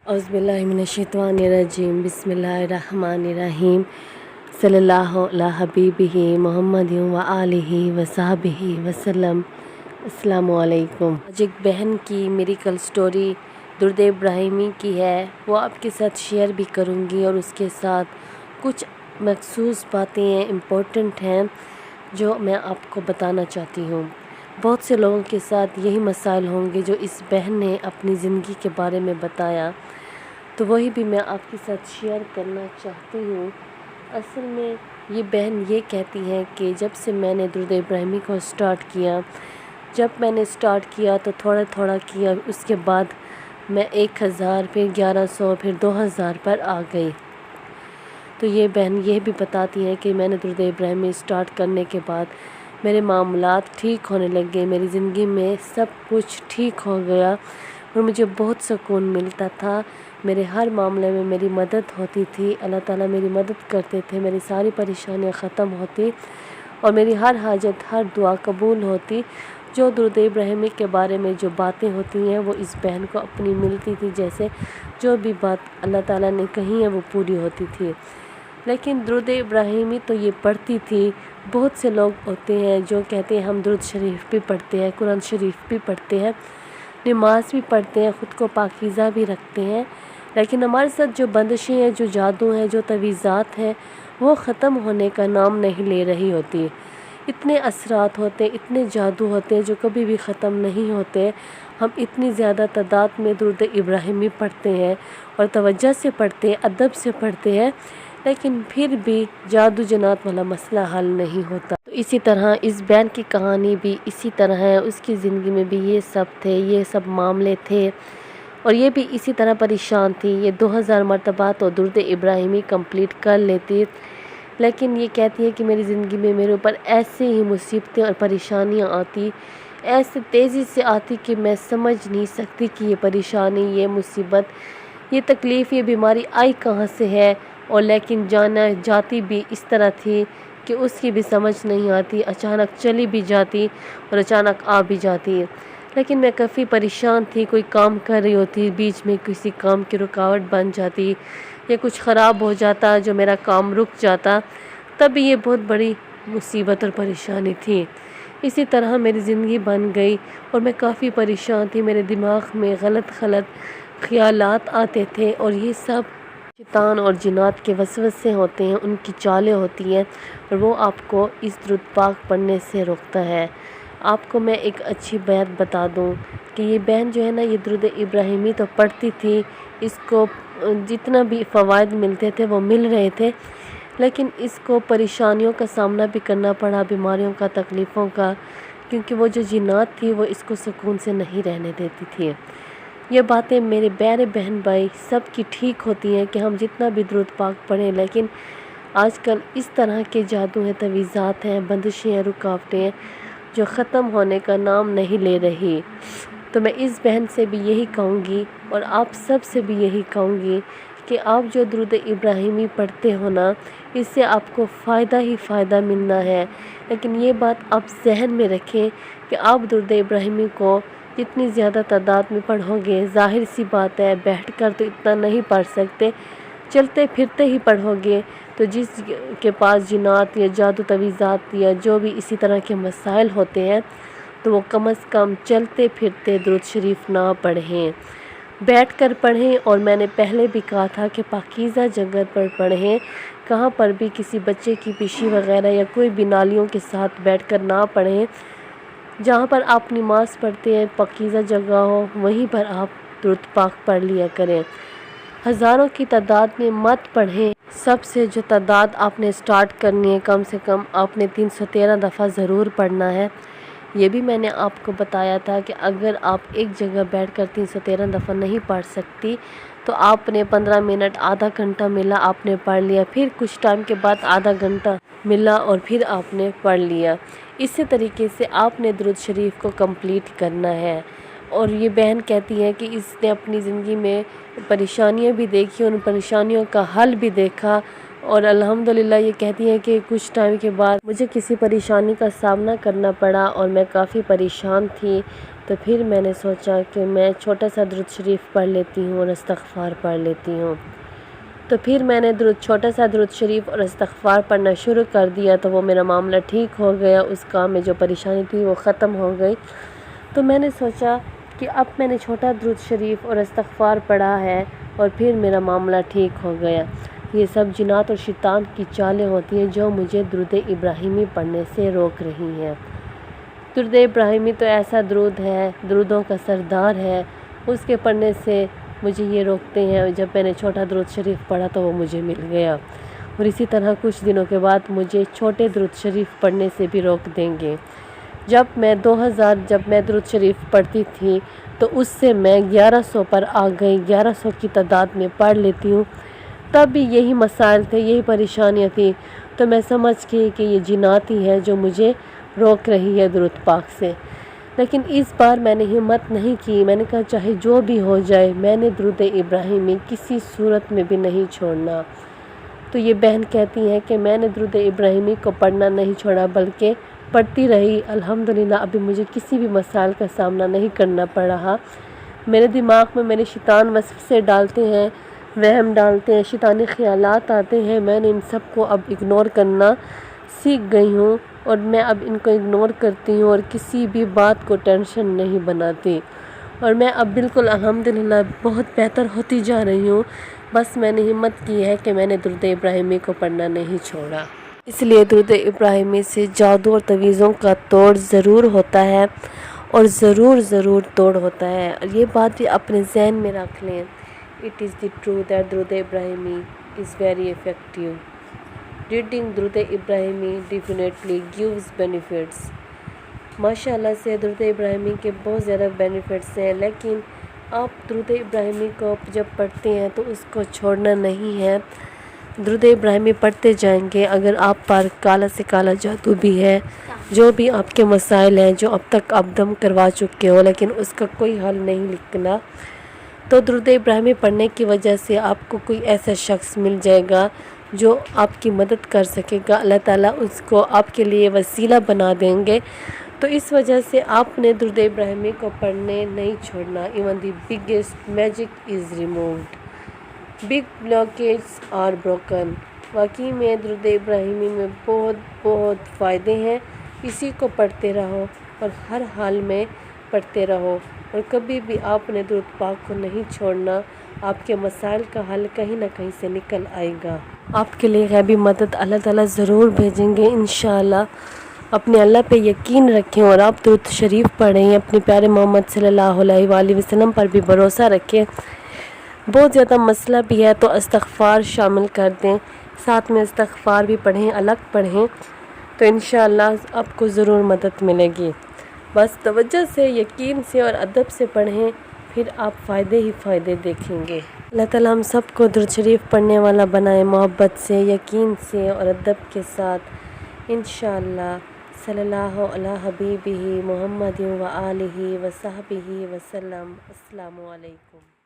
औज़ुबिल्लाहिमिनश्शैतानिर्रजीम बिस्मिल्लाहिर्रहमानिर्रहीम सल्लल्लाहु अला हबीबिही मुहम्मदिन व आलिही व सहबिही वसल्लम। अस्सलामु अलैकुम। आज एक बहन की मेरिकल स्टोरी दुरूद इब्राहिमी की है, वो आपके साथ शेयर भी करूँगी और उसके साथ कुछ मखसूस बातें इम्पोर्टेंट हैं जो मैं आपको बताना चाहती हूँ। बहुत से लोगों के साथ यही मसाइल होंगे जो इस बहन ने अपनी ज़िंदगी के बारे में बताया, तो वही भी मैं आपके साथ शेयर करना चाहती हूँ। असल में ये बहन ये कहती हैं कि जब से मैंने दुरूद इब्राहिमी को जब मैंने स्टार्ट किया तो थोड़ा थोड़ा किया, उसके बाद मैं 1000 फिर 1100 फिर 2000 पर आ गई। तो ये बहन ये भी बताती हैं कि मैंने दुरूद इब्राहिमी स्टार्ट करने के बाद मेरे मामलात ठीक होने लग गए, मेरी ज़िंदगी में सब कुछ ठीक हो गया और मुझे बहुत सुकून मिलता था। मेरे हर मामले में मेरी मदद होती थी, अल्लाह ताला मेरी मदद करते थे, मेरी सारी परेशानियां ख़त्म होती और मेरी हर हाजत हर दुआ कबूल होती। जो दुरूद इब्राहिमी के बारे में जो बातें होती हैं वो इस बहन को अपनी मिलती थी, जैसे जो भी बात अल्लाह ताला ने कही है वो पूरी होती थी। लेकिन दुरूद इब्राहिमी तो ये पढ़ती थी। बहुत से लोग होते हैं जो कहते हैं हम दुरूद शरीफ भी पढ़ते हैं, कुरान शरीफ भी पढ़ते हैं, नमाज भी पढ़ते हैं, ख़ुद को पाकीज़ा भी रखते हैं, लेकिन हमारे साथ जो बंदिशें हैं, जो जादू हैं, जो तवीज़ात हैं, वो ख़त्म होने का नाम नहीं ले रही होती। इतने असरात होते हैं, इतने जादू होते हैं जो कभी भी ख़त्म नहीं होते। हम इतनी ज़्यादा तादाद में दुरूद इब्राहिमी पढ़ते हैं और तवज्जो से पढ़ते हैं, अदब से पढ़ते हैं, लेकिन फिर भी जादू जनात वाला मसला हल नहीं होता। तो इसी तरह इस बहन की कहानी भी इसी तरह है। उसकी ज़िंदगी में भी ये सब थे, ये सब मामले थे और ये भी इसी तरह परेशान थी। ये 2000 मरतबा तो दुरूद इब्राहिमी कंप्लीट कर लेती, लेकिन ये कहती है कि मेरी ज़िंदगी में मेरे ऊपर ऐसे ही मुसीबतें और परेशानियाँ आती, ऐसे तेज़ी से आती कि मैं समझ नहीं सकती कि ये परेशानी, ये मुसीबत, ये तकलीफ़, ये बीमारी आई कहाँ से है। और लेकिन जाती भी इस तरह थी कि उसकी भी समझ नहीं आती, अचानक चली भी जाती और अचानक आ भी जाती। लेकिन मैं काफ़ी परेशान थी, कोई काम कर रही होती, बीच में किसी काम की रुकावट बन जाती या कुछ ख़राब हो जाता जो मेरा काम रुक जाता, तब ये बहुत बड़ी मुसीबत और परेशानी थी। इसी तरह मेरी ज़िंदगी बन गई और मैं काफ़ी परेशान थी। मेरे दिमाग में गलत ख़यालात आते थे और ये सब शैतान और जिन्नात के वसवसे होते हैं, उनकी चालें होती हैं और वो आपको इस दुरूद पाक पढ़ने से रोकता है। आपको मैं एक अच्छी बात बता दूं कि ये बहन जो है ना, ये दुरूद इब्राहिमी तो पढ़ती थी, इसको जितना भी फ़वाइद मिलते थे वो मिल रहे थे, लेकिन इसको परेशानियों का सामना भी करना पड़ा, बीमारियों का, तकलीफ़ों का, क्योंकि वो जो जिन्नात थी वो इसको सुकून से नहीं रहने देती थी। ये बातें मेरे प्यारे बहन भाई सब की ठीक होती हैं कि हम जितना भी दुरूद पाक पढ़ें, लेकिन आजकल इस तरह के जादू हैं, तवीज़ात हैं, बंदिशें हैं, रुकावटें हैं जो ख़त्म होने का नाम नहीं ले रही। तो मैं इस बहन से भी यही कहूँगी और आप सब से भी यही कहूँगी कि आप जो दुरूद इब्राहिमी पढ़ते हो ना, इससे आपको फ़ायदा ही फ़ायदा मिलना है। लेकिन ये बात आप ज़हन में रखें कि आप दुरूद इब्राहिमी को जितनी ज़्यादा तादाद में पढ़ोगे, ज़ाहिर सी बात है बैठकर तो इतना नहीं पढ़ सकते, चलते फिरते ही पढ़ोगे, तो जिस के पास जिन्नात या जादू तवीज़ात या जो भी इसी तरह के मसाइल होते हैं, तो वो कम से कम चलते फिरते दुरूद शरीफ ना पढ़ें, बैठ कर पढ़ें। और मैंने पहले भी कहा था कि पाकीज़ा जगह पर पढ़ें, कहाँ पर भी किसी बच्चे की पीशी वगैरह या कोई भी नालियों के साथ बैठकर ना पढ़ें। जहाँ पर आप नमाज़ पढ़ते हैं पाकीज़ा जगह हो, वहीं पर आप दुरूद पाक पढ़ लिया करें। हज़ारों की तादाद में मत पढ़ें। सबसे जो तादाद आपने स्टार्ट करनी है, कम से कम आपने 313 दफ़ा ज़रूर पढ़ना है। ये भी मैंने आपको बताया था कि अगर आप एक जगह बैठकर 313 दफ़ा नहीं पढ़ सकती तो आपने 15 मिनट, आधा घंटा मिला आपने पढ़ लिया, फिर कुछ टाइम के बाद आधा घंटा मिला और फिर आपने पढ़ लिया। इसी तरीके से आपने दुरूद शरीफ को कंप्लीट करना है। और ये बहन कहती है कि इसने अपनी ज़िंदगी में परेशानियां भी देखी, उन परेशानियों का हल भी देखा और अल्हम्दुलिल्लाह ये कहती हैं कि कुछ टाइम के बाद मुझे किसी परेशानी का सामना करना पड़ा और मैं काफ़ी परेशान थी, تو پھر میں نے سوچا کہ میں چھوٹا سا درود شریف پڑھ لیتی ہوں اور استغفار پڑھ لیتی ہوں۔ تو پھر میں نے چھوٹا سا درود شریف اور استغفار پڑھنا شروع کر دیا، تو وہ میرا معاملہ ٹھیک ہو گیا، اس کام میں جو پریشانی تھی وہ ختم ہو گئی۔ تو میں نے سوچا کہ اب میں نے چھوٹا درود شریف اور استغفار پڑھا ہے اور پھر میرا معاملہ ٹھیک ہو گیا۔ یہ سب جنات اور شیطان کی چالیں ہوتی ہیں جو مجھے درود ابراہیمی پڑھنے سے روک رہی ہیں۔ درود ابراہیمی تو ایسا درود ہے، درودوں کا سردار ہے، اس کے پڑھنے سے مجھے یہ روکتے ہیں، اور جب میں نے چھوٹا درود شریف پڑھا تو وہ مجھے مل گیا، اور اسی طرح کچھ دنوں کے بعد مجھے چھوٹے درود شریف پڑھنے سے بھی روک دیں گے۔ جب میں درود شریف پڑھتی تھی تو اس سے میں 1100 پر آ گئی، 1100 کی تعداد میں پڑھ لیتی ہوں۔ تب بھی یہی مسائل تھے، یہی پریشانیاں تھیں، تو میں سمجھ گئی کہ یہ جنات ہی ہے جو مجھے روک رہی ہے درود پاک سے۔ لیکن اس بار میں نے ہمت نہیں کی، میں نے کہا چاہے جو بھی ہو جائے میں نے درود ابراہیمی کسی صورت میں بھی نہیں چھوڑنا۔ تو یہ بہن کہتی ہیں کہ میں نے درود ابراہیمی کو پڑھنا نہیں چھوڑا بلکہ پڑھتی رہی، الحمدللہ ابھی مجھے کسی بھی مسائل کا سامنا نہیں کرنا پڑ رہا۔ میرے دماغ میں میرے شیطان وسوسے ڈالتے ہیں، وہم ڈالتے ہیں، شیطانی خیالات آتے ہیں، میں نے ان سب کو اب اگنور کرنا سیکھ گئی ہوں، اور میں اب ان کو اگنور کرتی ہوں اور کسی بھی بات کو ٹینشن نہیں بناتی، اور میں اب بالکل الحمدللہ بہت بہتر ہوتی جا رہی ہوں۔ بس میں نے ہمت کی ہے کہ میں نے درود ابراہیمی کو پڑھنا نہیں چھوڑا۔ اس لیے درود ابراہیمی سے جادو اور تعویذوں کا توڑ ضرور ہوتا ہے، اور ضرور توڑ ہوتا ہے، اور یہ بات بھی اپنے ذہن میں رکھ لیں۔ It is the truth that درود ابراہیمی is very effective. Reading درود ابراہیمی definitely gives benefits. ماشاءاللہ سے درود ابراہیمی کے بہت زیادہ بینیفٹس ہیں، لیکن آپ درود ابراہیمی کو جب پڑھتے ہیں تو اس کو چھوڑنا نہیں ہے۔ درود ابراہیمی پڑھتے جائیں گے، اگر آپ پر کالا سے کالا جادو بھی ہے، جو بھی آپ کے مسائل ہیں جو اب تک آپ دم کروا چکے ہو لیکن اس کا کوئی حل نہیں نکلا، تو درود ابراہیمی پڑھنے کی وجہ سے آپ کو کوئی ایسا شخص مل جائے گا جو آپ کی مدد کر سکے گا، اللہ تعالیٰ اس کو آپ کے لیے وسیلہ بنا دیں گے۔ تو اس وجہ سے آپ نے درود ابراہیمی کو پڑھنے نہیں چھوڑنا۔ Even the biggest magic is removed, big blockages are broken. واقعی میں درود ابراہیمی میں بہت فائدے ہیں، اسی کو پڑھتے رہو اور ہر حال میں پڑھتے رہو، اور کبھی بھی آپ نے درود پاک کو نہیں چھوڑنا۔ آپ کے مسائل کا حل کہیں نہ کہیں سے نکل آئے گا۔ آپ کے لیے غیبی مدد اللہ تعالیٰ ضرور بھیجیں گے انشاءاللہ۔ اپنے اللہ پہ یقین رکھیں اور آپ درود شریف پڑھیں، اپنے پیارے محمد صلی اللہ علیہ وآلہ وسلم پر بھی بھروسہ رکھیں۔ بہت زیادہ مسئلہ بھی ہے تو استغفار شامل کر دیں، ساتھ میں استغفار بھی پڑھیں، الگ پڑھیں، تو انشاءاللہ آپ کو ضرور مدد ملے گی۔ بس توجہ سے، یقین سے اور ادب سے پڑھیں، پھر آپ فائدے ہی فائدے دیکھیں گے۔ اللہ تعالیٰ ہم سب کو درود شریف پڑھنے والا بنائے، محبت سے، یقین سے اور ادب کے ساتھ انشاءاللہ۔ صلی اللہ علی حبیبہ محمد و آلہ و صحبہ وسلم۔ السلام علیکم۔